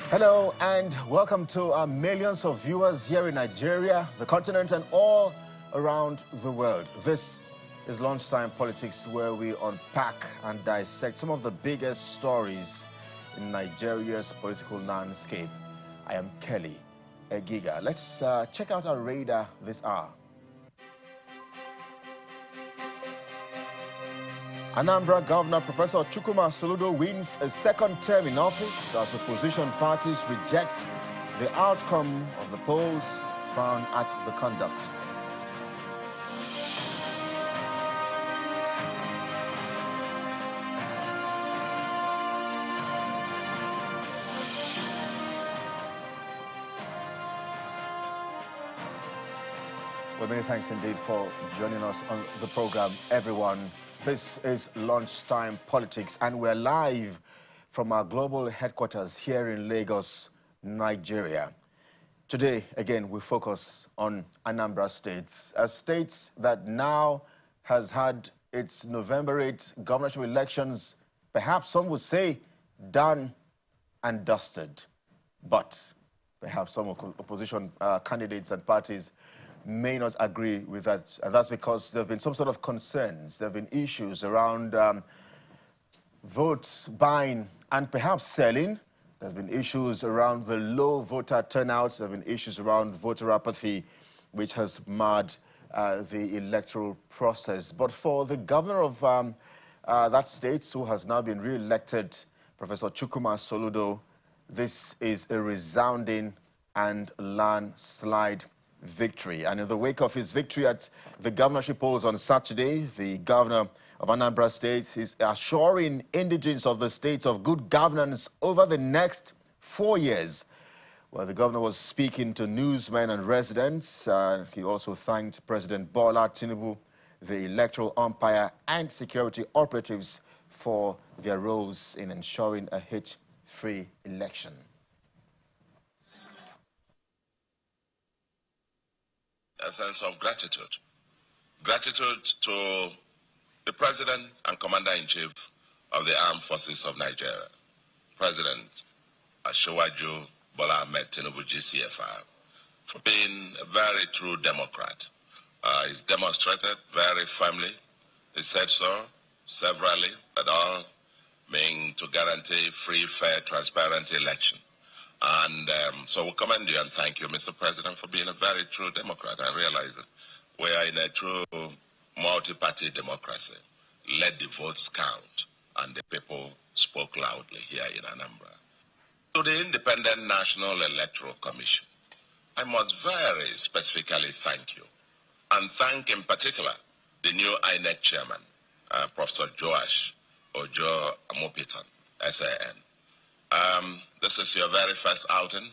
Hello and welcome to our millions of viewers here in Nigeria, the continent, and all around the world. This is Lunchtime Politics, where we unpack and dissect some of the biggest stories in Nigeria's political landscape. I am Kelly Egiga. Let's check out our radar this hour. Anambra Governor Professor Chukwuma Soludo wins a second term in office as opposition parties reject the outcome of the polls, frown at the conduct. Well, many thanks indeed for joining us on the program, everyone. This is Lunchtime Politics, and we're live from our global headquarters here in Lagos, Nigeria. Today, again, we focus on Anambra State, a state that now has had its November 8 governorship elections, perhaps some would say, done and dusted. But perhaps some opposition candidates and parties may not agree with that, and that's because there have been some sort of concerns. There have been issues around votes buying and perhaps selling. There have been issues around the low voter turnout. There have been issues around voter apathy, which has marred the electoral process. But for the governor of that state, who has now been re-elected, Professor Chukwuma Soludo, this is a resounding and landslide victory. And in the wake of his victory at the governorship polls on Saturday, the governor of Anambra State is assuring indigents of the state of good governance over the next 4 years. Well, the governor was speaking to newsmen and residents. He also thanked President Bola Tinubu, the electoral umpire, and security operatives for their roles in ensuring a hitch-free election. A sense of gratitude. Gratitude to the President and Commander-in-Chief of the Armed Forces of Nigeria, President Asiwaju Bola Ahmed Tinubu GCFR, for being a very true Democrat. He's demonstrated very firmly, he said so severally, that all mean to guarantee free, fair, transparent election. And so we commend you and thank you, Mr. President, for being a very true Democrat. I realize that we are in a true multi-party democracy. Let the votes count, and the people spoke loudly here in Anambra. To the Independent National Electoral Commission, I must very specifically thank you, and thank in particular the new INEC chairman, Professor Joash Ojo Amopitan, SAN. This is your very first outing.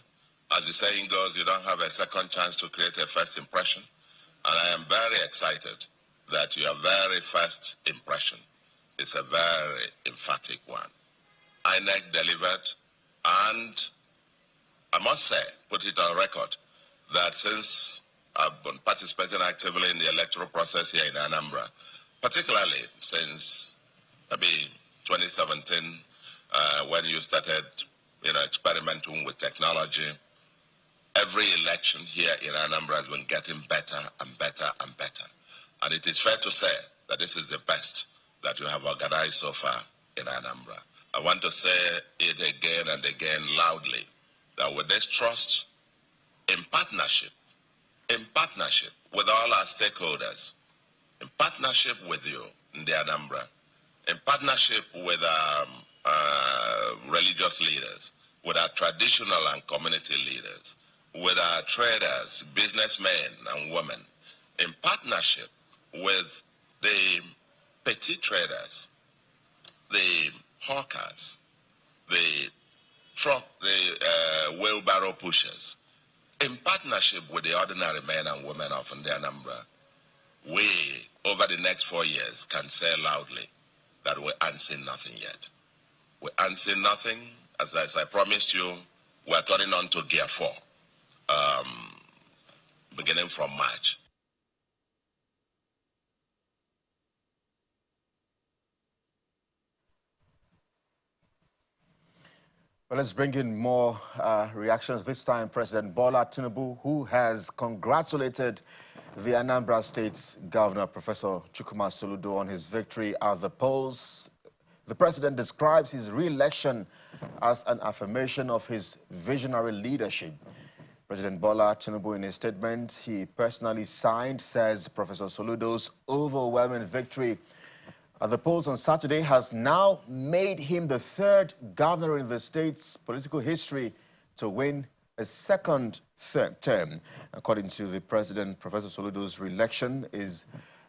As the saying goes, you don't have a second chance to create a first impression. And I am very excited that your very first impression is a very emphatic one. INEC delivered, and I must say, put it on record, that since I've been participating actively in the electoral process here in Anambra, particularly since maybe 2017, when you started, experimenting with technology, every election here in Anambra has been getting better and better and better. And it is fair to say that this is the best that you have organized so far in Anambra. I want to say it again and again loudly, that with this trust, in partnership with all our stakeholders, in partnership with you in the Anambra, in partnership with religious leaders, with our traditional and community leaders, with our traders, businessmen and women, in partnership with the petty traders, the hawkers, the wheelbarrow pushers, in partnership with the ordinary men and women of the Anambra, we, over the next 4 years, can say loudly that we ain't seen nothing yet. We ain't seen nothing. As I promised you, we're turning on to gear 4, beginning from March. Well, let's bring in more reactions. This time, President Bola Tinubu, who has congratulated the Anambra State's governor, Professor Chukwuma Soludo, on his victory at the polls. The president describes his re-election as an affirmation of his visionary leadership. President Bola Tinubu, in a statement he personally signed, says Professor Soludo's overwhelming victory at the polls on Saturday has now made him the third governor in the state's political history to win a second term. According to the president, Professor Soludo's re-election is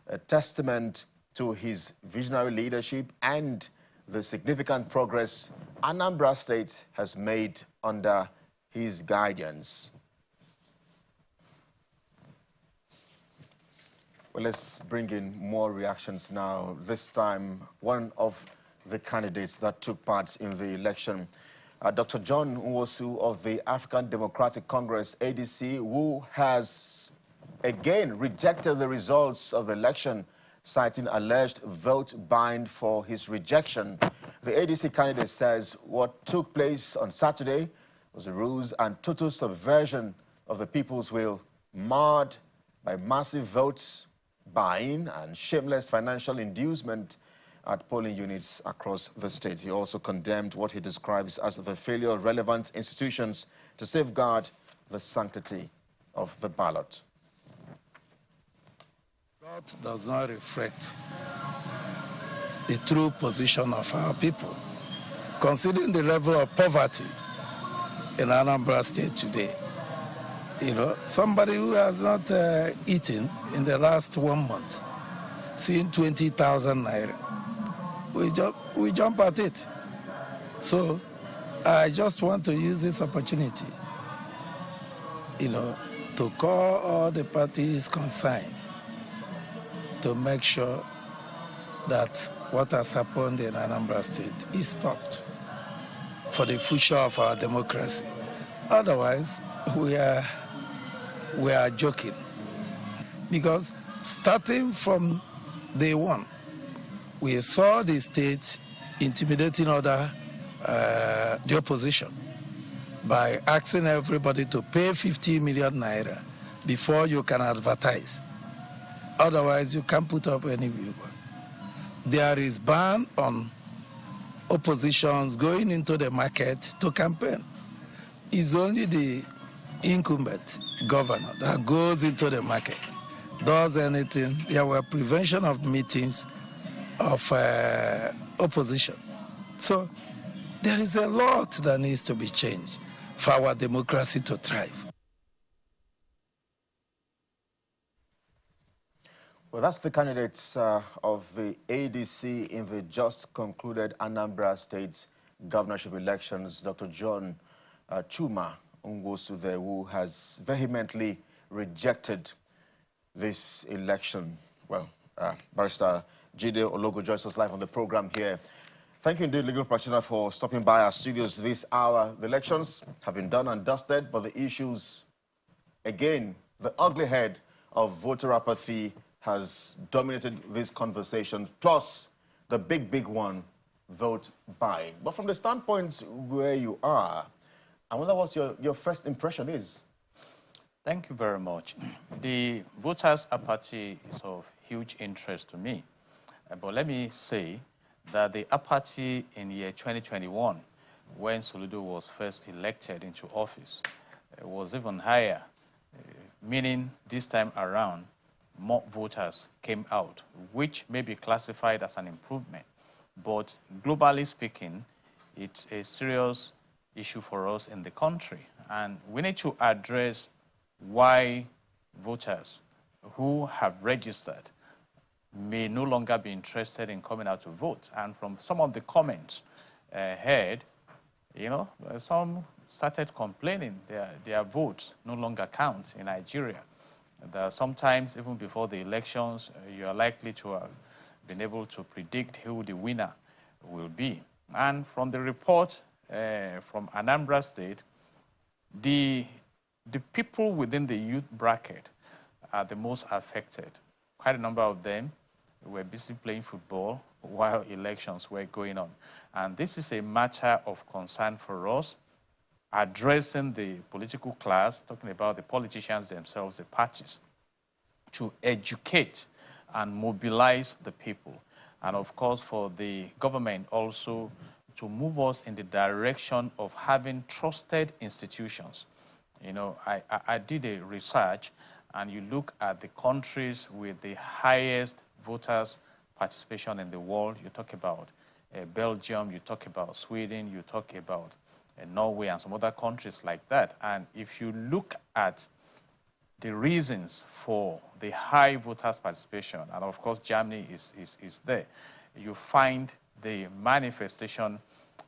a testament to his visionary leadership and the significant progress Anambra State has made under his guidance. Well, let's bring in more reactions now. This time, one of the candidates that took part in the election, Dr. John Nwosu of the African Democratic Congress, ADC, who has again rejected the results of the election, citing alleged vote buying for his rejection. The ADC candidate says what took place on Saturday was a ruse and total subversion of the people's will, marred by massive votes buying and shameless financial inducement at polling units across the state. He also condemned what he describes as the failure of relevant institutions to safeguard the sanctity of the ballot. That does not reflect the true position of our people. Considering the level of poverty in Anambra State today, somebody who has not eaten in the last 1 month, seeing 20,000 naira, we jump at it. So I just want to use this opportunity, to call all the parties concerned to make sure that what has happened in Anambra State is stopped for the future of our democracy. Otherwise, we are joking. Because starting from day one, we saw the state intimidating the opposition by asking everybody to pay 50 million naira before you can advertise. Otherwise, you can't put up any billboard. There is ban on oppositions going into the market to campaign. It's only the incumbent governor that goes into the market, does anything. There were prevention of meetings of opposition. So there is a lot that needs to be changed for our democracy to thrive. Well, that's the candidates of the ADC in the just concluded Anambra State governorship elections. Dr. John Chuma Nwosu there, who has vehemently rejected this election. Well, Barrister Jide Ologo joins us live on the program here. Thank you indeed, legal practitioner, for stopping by our studios this hour. The elections have been done and dusted, but the issues, again, the ugly head of voter apathy has dominated this conversation, plus the big one, vote buying. But from the standpoint where you are, I wonder what your first impression is. Thank you very much. The voters' apathy is of huge interest to me. But let me say that the apathy in year 2021, when Soludo was first elected into office, was even higher, meaning this time around, more voters came out, which may be classified as an improvement. But globally speaking, it's a serious issue for us in the country. And we need to address why voters who have registered may no longer be interested in coming out to vote. And from some of the comments heard, some started complaining their votes no longer count in Nigeria. That sometimes, even before the elections, you are likely to have been able to predict who the winner will be. And from the report from Anambra State, the people within the youth bracket are the most affected. Quite a number of them were busy playing football while elections were going on. And this is a matter of concern for us, addressing the political class, talking about the politicians themselves, the parties, to educate and mobilize the people. And of course, for the government also to move us in the direction of having trusted institutions. You know, I did a research, and you look at the countries with the highest voters participation in the world. You talk about Belgium, you talk about Sweden, you talk about Norway and some other countries like that. And if you look at the reasons for the high voters participation, and of course Germany is there, you find the manifestation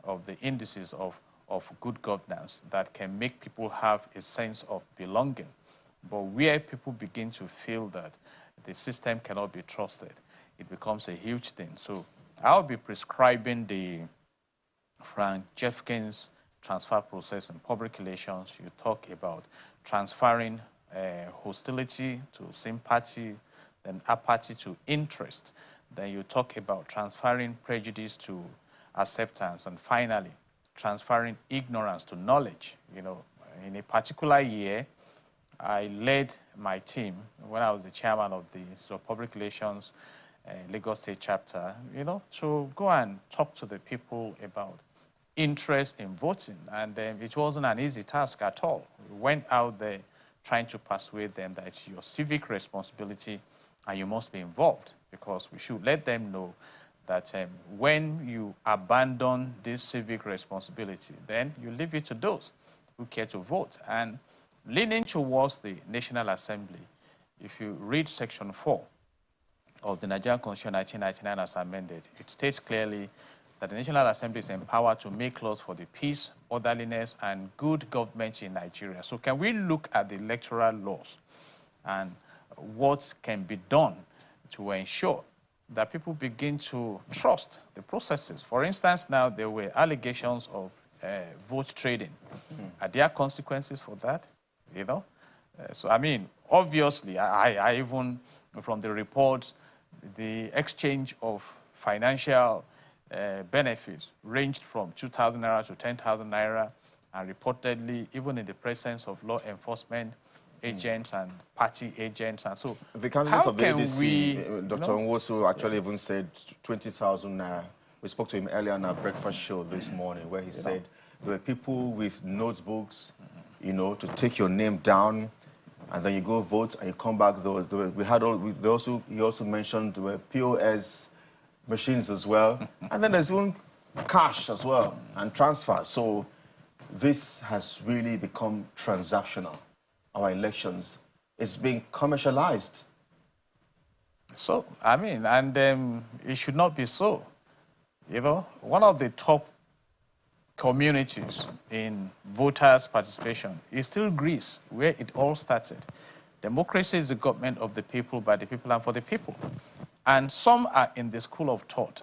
of the indices of good governance that can make people have a sense of belonging. But where people begin to feel that the system cannot be trusted, it becomes a huge thing. So I'll be prescribing the Frank Jeffkins transfer process in public relations. You talk about transferring hostility to sympathy, then apathy to interest. Then you talk about transferring prejudice to acceptance, and finally, transferring ignorance to knowledge. You know, in a particular year, I led my team when I was the chairman of the Public Relations Lagos State chapter, you know, to go and talk to the people about interest in voting. And it wasn't an easy task at all. We went out there trying to persuade them that it's your civic responsibility and you must be involved, because we should let them know that when you abandon this civic responsibility, then you leave it to those who care to vote. And leaning towards the National Assembly, if you read Section 4 of the Nigerian Constitution 1999 as amended, it states clearly that the National Assembly is empowered to make laws for the peace, orderliness, and good government in Nigeria. So can we look at the electoral laws and what can be done to ensure that people begin to trust the processes? For instance, now there were allegations of vote trading. Are there consequences for that? You know? So, I mean, obviously, I even, from the reports, the exchange of financial benefits ranged from 2,000 naira to 10,000 naira, and reportedly, even in the presence of law enforcement agents and party agents. And so, the candidates of the ADC, Dr. Nwosu, actually even said 20,000 naira. We spoke to him earlier on our breakfast show this morning, where he said there were people with notebooks, you know, to take your name down, and then you go vote and you come back. He also mentioned there were POS machines as well, and then there's even cash as well and transfer. So this has really become transactional. Our elections is being commercialized. So, I mean, and it should not be so. You know, one of the top communities in voters' participation is still Greece, where it all started. Democracy is the government of the people, by the people, and for the people. And some are in the school of thought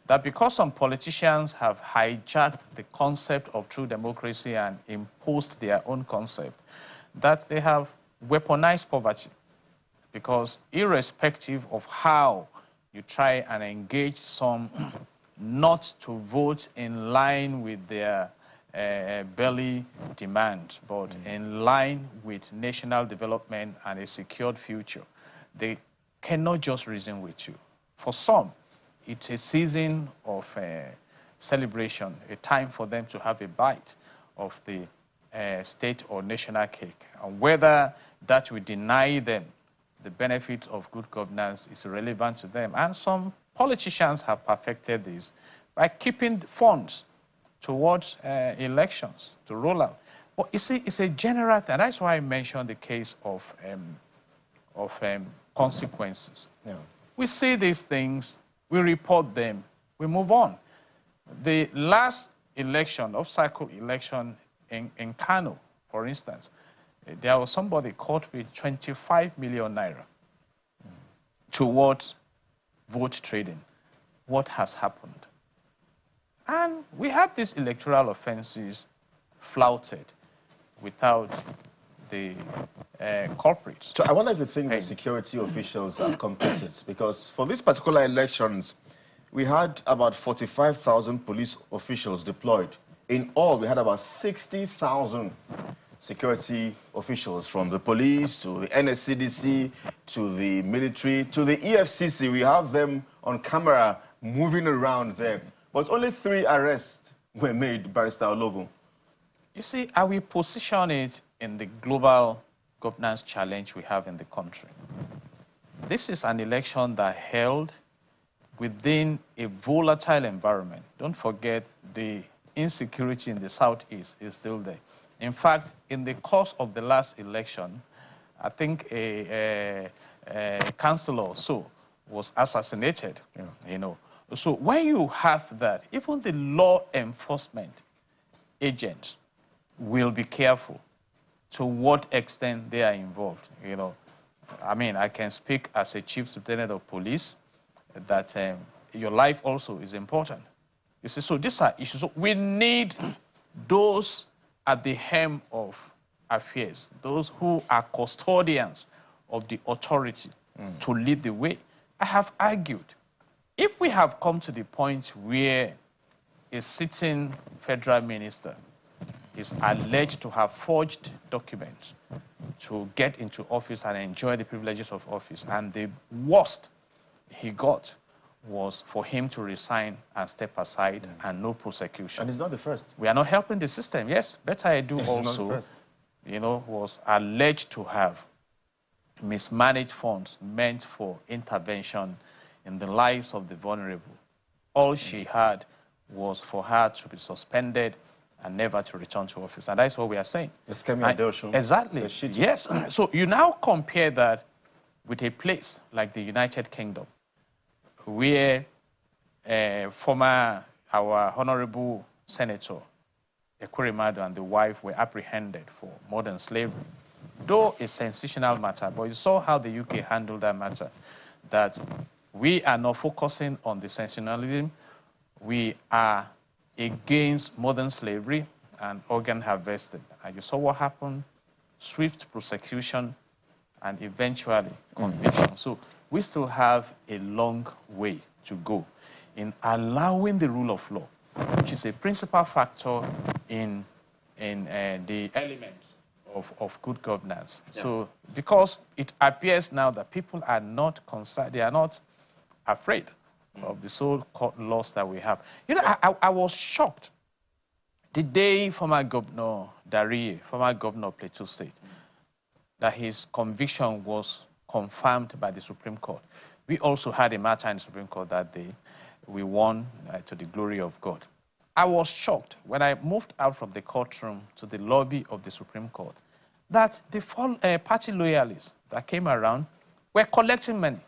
that because some politicians have hijacked the concept of true democracy and imposed their own concept, that they have weaponized poverty. Because irrespective of how you try and engage some not to vote in line with their belly demand, but in line with national development and a secured future, they cannot just reason with you. For some, it's a season of celebration, a time for them to have a bite of the state or national cake. And whether that will deny them the benefits of good governance is irrelevant to them. And some politicians have perfected this by keeping funds towards elections to roll out. But you see, it's a general thing. That's why I mentioned the case of consequences. Yeah. We see these things, we report them, we move on. The last election, off-cycle election in Kano, for instance, there was somebody caught with 25 million naira towards vote trading. What has happened? And we have these electoral offenses flouted without the culprits. So I wonder if you think the security officials are complicit, because for these particular elections, we had about 45,000 police officials deployed. In all, we had about 60,000 security officials, from the police to the NSCDC to the military to the EFCC. We have them on camera moving around there. But only 3 arrests were made, Barrister Ologun. You see, I will position it in the global governance challenge we have in the country. This is an election that held within a volatile environment. Don't forget, the insecurity in the southeast is still there. In fact, in the course of the last election, I think a councillor or so was assassinated, you know. So when you have that, even the law enforcement agents will be careful to what extent they are involved, you know. I mean, I can speak as a chief superintendent of police that your life also is important. You see, so these are issues. So we need those at the helm of affairs, those who are custodians of the authority to lead the way. I have argued, if we have come to the point where a sitting federal minister is alleged to have forged documents to get into office and enjoy the privileges of office, and the worst he got was for him to resign and step aside and no prosecution. And it's not the first. We are not helping the system. Yes, Better Edu also, you know, was alleged to have mismanaged funds meant for intervention in the lives of the vulnerable. All she had was for her to be suspended and never to return to office. And that's what we are saying. Exactly. Yes. So you now compare that with a place like the United Kingdom, where our Honorable Senator Ekweremadu and the wife were apprehended for modern slavery. Though a sensational matter, but you saw how the UK handled that matter, that we are not focusing on the sensationalism. We are against modern slavery and organ harvesting. And you saw what happened: swift prosecution and eventually conviction. So we still have a long way to go in allowing the rule of law, which is a principal factor in the elements of good governance. So because it appears now that people are not concerned, they are not afraid of the so-called laws that we have. You know, I was shocked the day former Governor Darie, former Governor of Plateau State, that his conviction was confirmed by the Supreme Court. We also had a matter in the Supreme Court that day. We won to the glory of God. I was shocked when I moved out from the courtroom to the lobby of the Supreme Court that the party loyalists that came around were collecting money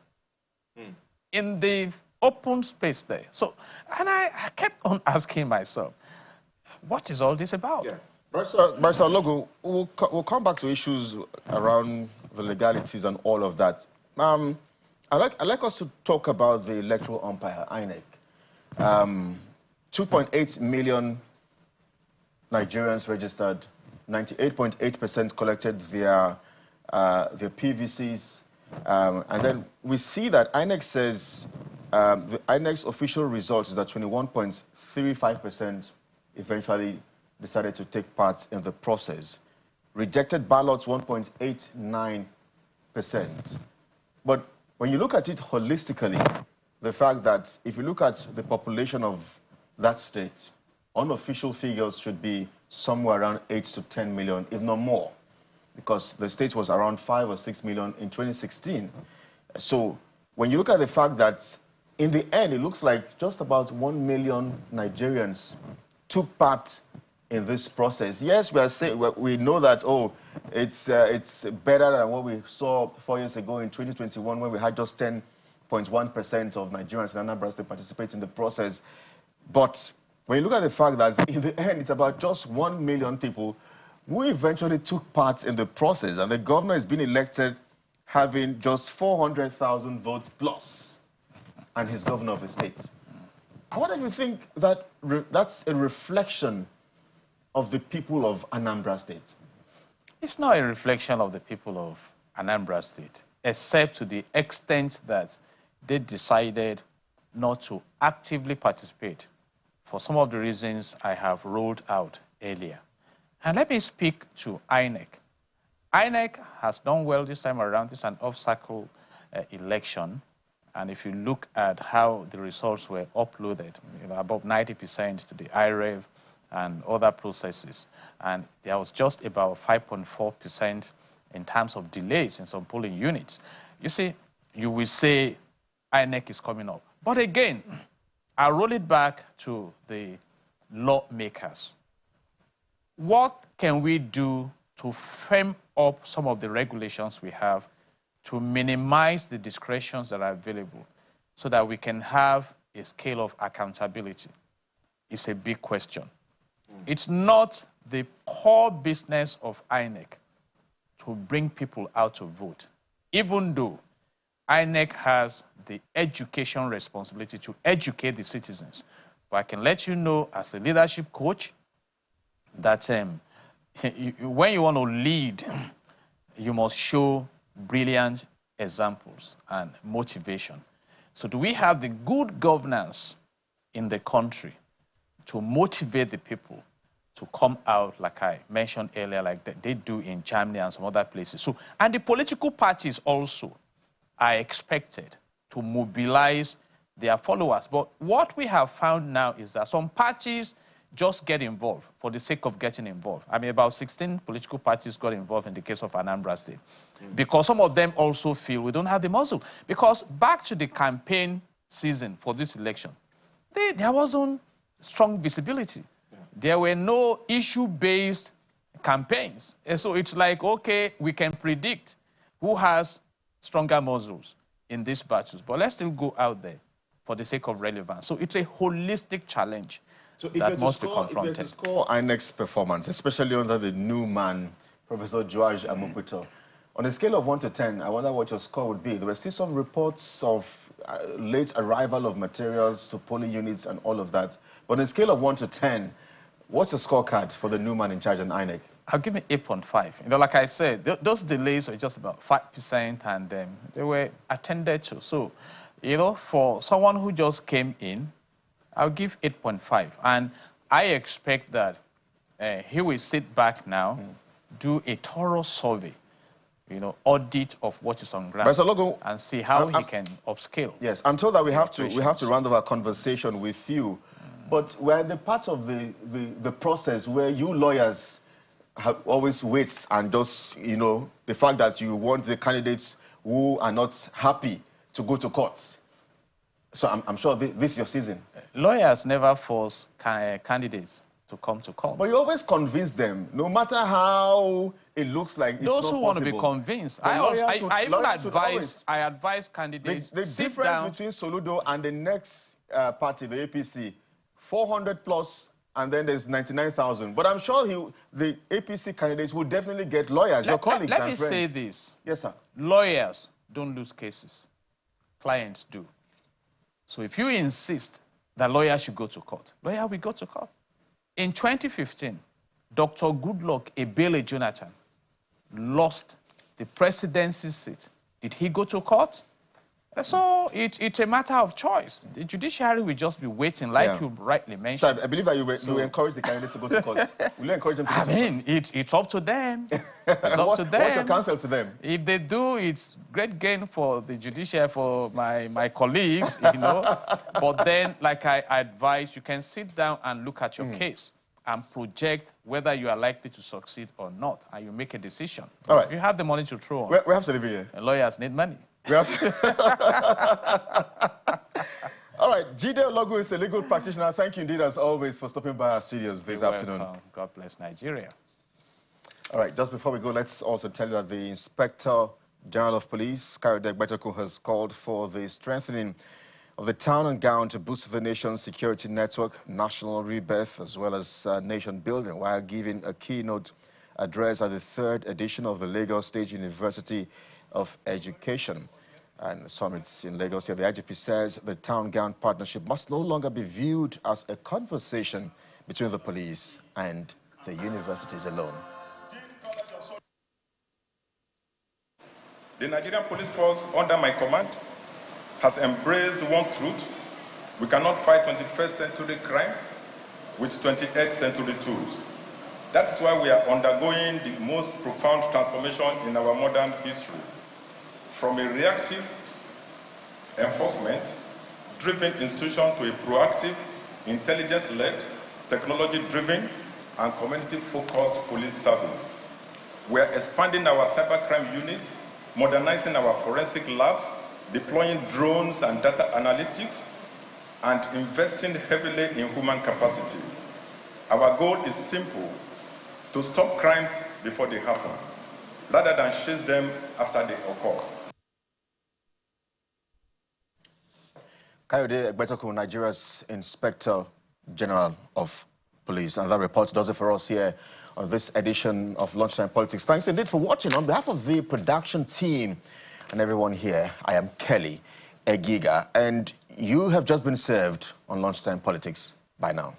in the open space there. So, and I kept on asking myself, what is all this about? Yeah. Barrister Ologun, we'll come back to issues around the legalities and all of that. I'd like us to talk about the electoral umpire, INEC. 2.8 million Nigerians registered, 98.8% collected their PVCs, and then we see that INEC says the INEC's official results is that 21.35% eventually decided to take part in the process. Rejected ballots, 1.89%. But when you look at it holistically, the fact that if you look at the population of that state, unofficial figures should be somewhere around 8 to 10 million, if not more, because the state was around 5 or 6 million in 2016. So when you look at the fact that in the end, it looks like just about 1 million Nigerians took part in this process. Yes, we are saying, we know that, oh, it's better than what we saw 4 years ago in 2021, when we had just 10.1% of Nigerians in Anambra State participate in the process. But when you look at the fact that in the end, it's about just 1 million people who eventually took part in the process, and the governor is being elected having just 400,000 votes plus, and he's governor of a state. I wonder if you think that that's a reflection of the people of Anambra State. It's not a reflection of the people of Anambra State, except to the extent that they decided not to actively participate for some of the reasons I have rolled out earlier. And let me speak to INEC. INEC has done well this time around. It's an off-cycle election. And if you look at how the results were uploaded, above 90% to the IREV and other processes, and there was just about 5.4% in terms of delays in some polling units. You see, you will say INEC is coming up. But again, I roll it back to the lawmakers. What can we do to firm up some of the regulations we have to minimize the discretions that are available so that we can have a scale of accountability? It's a big question. It's not the core business of INEC to bring people out to vote, even though INEC has the education responsibility to educate the citizens. But I can let you know as a leadership coach that when you want to lead, you must show brilliant examples and motivation. So do we have the good governance in the country to motivate the people to come out, like I mentioned earlier, like they do in Germany and some other places? So, and the political parties also are expected to mobilize their followers. But what we have found now is that some parties just get involved for the sake of getting involved. I mean, about 16 political parties got involved in the case of Anambra State. Because some of them also feel we don't have the muscle. Because back to the campaign season for this election, there wasn't strong visibility. There were no issue-based campaigns. And so it's like, okay, we can predict who has stronger muscles in these battles, but let's still go out there for the sake of relevance. So it's a holistic challenge that must be confronted. If you score INEC's performance, especially under the new man, Professor George Amukuto, on a scale of 1 to 10, I wonder what your score would be. There were still some reports of late arrival of materials to polling units and all of that. But on a scale of 1 to 10, what's the scorecard for the new man in charge in INEC? I'll give it 8.5. Like I said, those delays were just about 5%, and they were attended to. So, for someone who just came in, I'll give 8.5. And I expect that he will sit back now, do a thorough survey, audit of what is on ground, and see how he can upscale. Yes, I'm told that we have to round off our conversation with you, but we're in the part of the process where you lawyers have always waits and just, the fact that you want the candidates who are not happy to go to court. So I'm sure this is your season. Lawyers never force candidates to come to court. But you always convince them, no matter how it looks like it's those not who want to be possible. convinced. I advise candidates the sit difference down. between Soludo and the next party, the APC, 400 plus, and then there's 99,000. But I'm sure the APC candidates will definitely get lawyers, your colleagues Let and me friends. say this. Yes, sir. Lawyers don't lose cases. Clients do. So if you insist that lawyers should go to court, lawyer will go to court. In 2015, Dr. Goodluck Ebele Jonathan lost the presidency seat. Did he go to court? So it's a matter of choice. The judiciary will just be waiting, like you rightly mentioned. So I believe that you will encourage the candidates to go to court. Will you encourage them to go to court? It's up to them. It's up to them. What's your counsel to them? If they do, it's great gain for the judiciary, for my colleagues, But then, like I advise, you can sit down and look at your case and project whether you are likely to succeed or not, and you make a decision. All right. You have the money to throw on. We have to leave here. Lawyers need money. Yes. All right, Jide Ologu is a legal practitioner. Thank you indeed, as always, for stopping by our studios this afternoon. God bless Nigeria. All right, just before we go, let's also tell you that the Inspector General of Police, Kayode Egbetokun, has called for the strengthening of the town and gown to boost the nation's security network, national rebirth, as well as nation building, while giving a keynote address at the 3rd edition of the Lagos State University of Education and summits in Lagos here. The IGP says the town-gown partnership must no longer be viewed as a conversation between the police and the universities alone. The Nigerian Police Force, under my command, has embraced one truth We cannot fight 21st century crime with 28th century tools. That's why we are undergoing the most profound transformation in our modern history. From a reactive enforcement-driven institution to a proactive, intelligence-led, technology-driven, and community-focused police service. We are expanding our cybercrime units, modernizing our forensic labs, deploying drones and data analytics, and investing heavily in human capacity. Our goal is simple: to stop crimes before they happen, rather than chase them after they occur. Kayode Egbetokun, Nigeria's Inspector General of Police. And that report does it for us here on this edition of Lunchtime Politics. Thanks indeed for watching. On behalf of the production team and everyone here, I am Kelly Egiga, and you have just been served on Lunchtime Politics. Bye now.